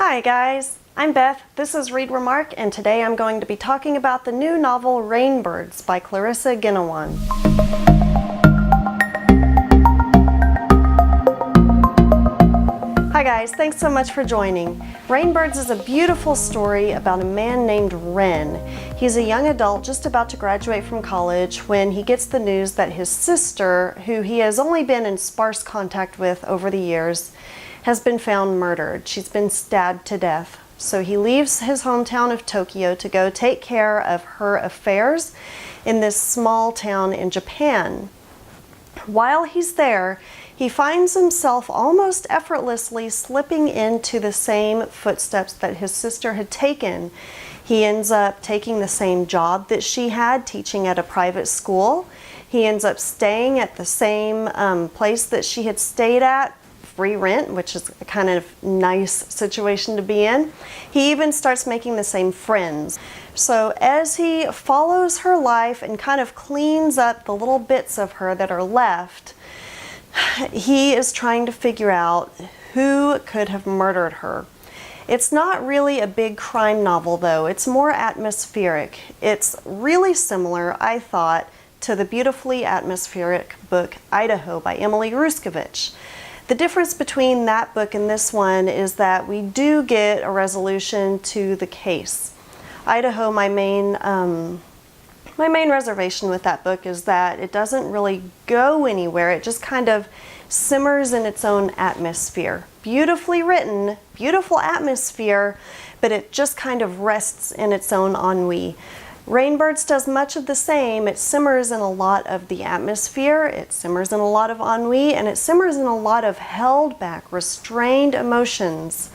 Hi guys, I'm Beth, this is Read Remark, and today I'm going to be talking about the new novel Rainbirds by Clarissa Goenawan. Hi guys, thanks so much for joining. Rainbirds is a beautiful story about a man named Ren. He's a young adult just about to graduate from college when he gets the news that his sister, who he has only been in sparse contact with over the years, has been found murdered. She's been stabbed to death. So he leaves his hometown of Tokyo to go take care of her affairs in this small town in Japan. While he's there, he finds himself almost effortlessly slipping into the same footsteps that his sister had taken. He ends up taking the same job that she had, teaching at a private school. He ends up staying at the same place that she had stayed at, free rent, which is a kind of nice situation to be in. He even starts making the same friends. So as he follows her life and kind of cleans up the little bits of her that are left, he is trying to figure out who could have murdered her. It's not really a big crime novel though, it's more atmospheric. It's really similar, I thought, to the beautifully atmospheric book Idaho by Emily Ruskovich. The difference between that book and this one is that we do get a resolution to the case. Idaho, my main reservation with that book is that it doesn't really go anywhere. It just kind of simmers in its own atmosphere. Beautifully written, beautiful atmosphere, but it just kind of rests in its own ennui. Rainbirds does much of the same. It simmers in a lot of the atmosphere, it simmers in a lot of ennui, and it simmers in a lot of held back, restrained emotions.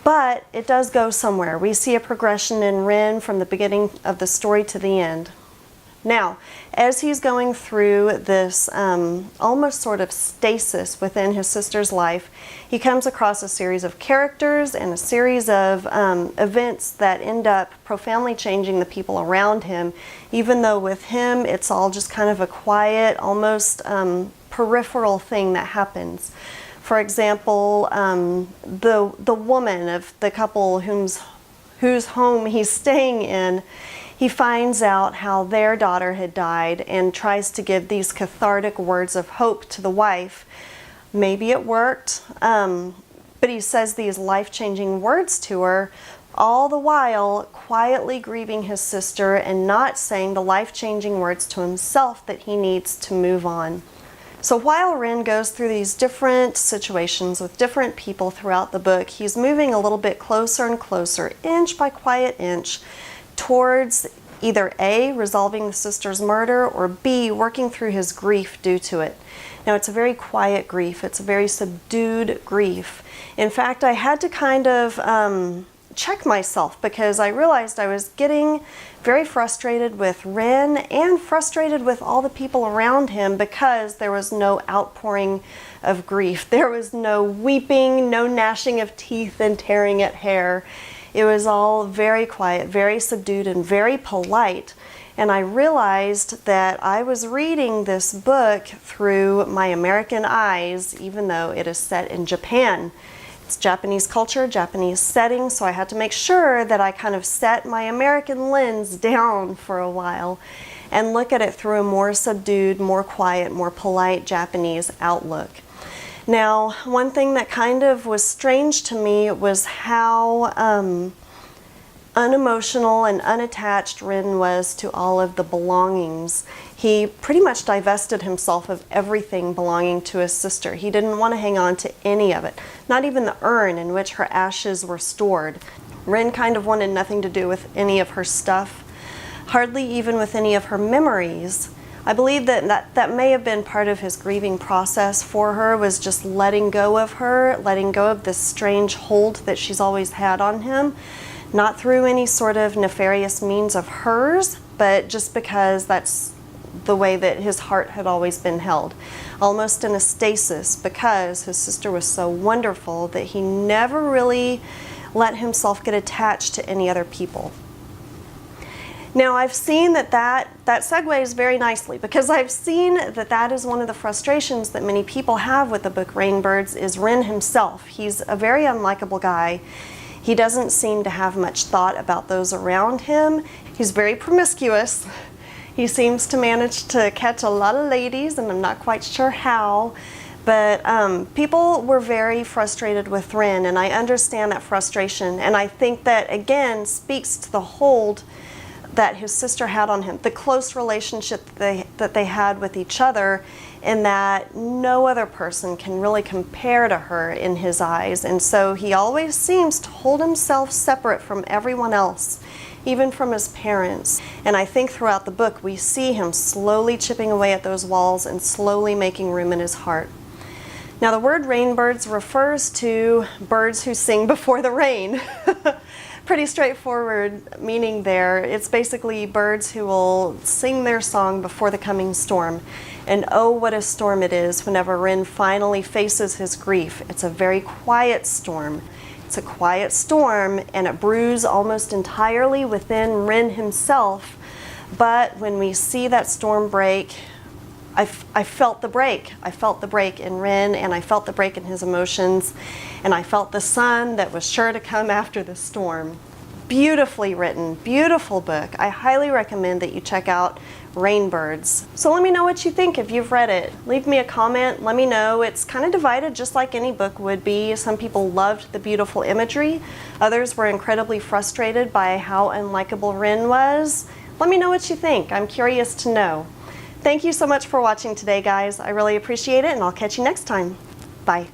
But it does go somewhere. We see a progression in Ren from the beginning of the story to the end. Now, as he's going through this almost sort of stasis within his sister's life, he comes across a series of characters and a series of events that end up profoundly changing the people around him, even though with him it's all just kind of a quiet, almost peripheral thing that happens. For example, the woman of the couple whose home he's staying in, he finds out how their daughter had died and tries to give these cathartic words of hope to the wife. Maybe it worked, but he says these life-changing words to her, all the while quietly grieving his sister and not saying the life-changing words to himself that he needs to move on. So while Ren goes through these different situations with different people throughout the book, he's moving a little bit closer and closer, inch by quiet inch, towards either A, resolving the sister's murder, or B, working through his grief due to it. Now, it's a very quiet grief. It's a very subdued grief. In fact, I had to kind of check myself because I realized I was getting very frustrated with Ren and frustrated with all the people around him because there was no outpouring of grief. There was no weeping, no gnashing of teeth and tearing at hair. It was all very quiet, very subdued, and very polite. And I realized that I was reading this book through my American eyes, even though it is set in Japan. It's Japanese culture, Japanese setting, so I had to make sure that I kind of set my American lens down for a while and look at it through a more subdued, more quiet, more polite Japanese outlook. Now, one thing that kind of was strange to me was how unemotional and unattached Ren was to all of the belongings. He pretty much divested himself of everything belonging to his sister. He didn't want to hang on to any of it, not even the urn in which her ashes were stored. Ren kind of wanted nothing to do with any of her stuff, hardly even with any of her memories. I believe that may have been part of his grieving process for her, was just letting go of her, letting go of this strange hold that she's always had on him, not through any sort of nefarious means of hers, but just because that's the way that his heart had always been held, almost in a stasis, because his sister was so wonderful that he never really let himself get attached to any other people. Now I've seen that segues very nicely, because I've seen that is one of the frustrations that many people have with the book Rainbirds is Ren himself. He's a very unlikable guy. He doesn't seem to have much thought about those around him. He's very promiscuous. He seems to manage to catch a lot of ladies, and I'm not quite sure how. But people were very frustrated with Ren, and I understand that frustration. And I think that, again, speaks to the hold that his sister had on him, the close relationship that they had with each other, and that no other person can really compare to her in his eyes. And so he always seems to hold himself separate from everyone else, even from his parents. And I think throughout the book we see him slowly chipping away at those walls and slowly making room in his heart. Now the word rainbirds refers to birds who sing before the rain. Pretty straightforward meaning there. It's basically birds who will sing their song before the coming storm. And oh, what a storm it is whenever Ren finally faces his grief. It's a very quiet storm. It's a quiet storm, and it brews almost entirely within Ren himself. But when we see that storm break, I felt the break. I felt the break in Ren, and I felt the break in his emotions, and I felt the sun that was sure to come after the storm. Beautifully written, beautiful book. I highly recommend that you check out Rainbirds. So let me know what you think if you've read it. Leave me a comment, let me know. It's kind of divided just like any book would be. Some people loved the beautiful imagery. Others were incredibly frustrated by how unlikable Ren was. Let me know what you think. I'm curious to know. Thank you so much for watching today, guys. I really appreciate it, and I'll catch you next time. Bye.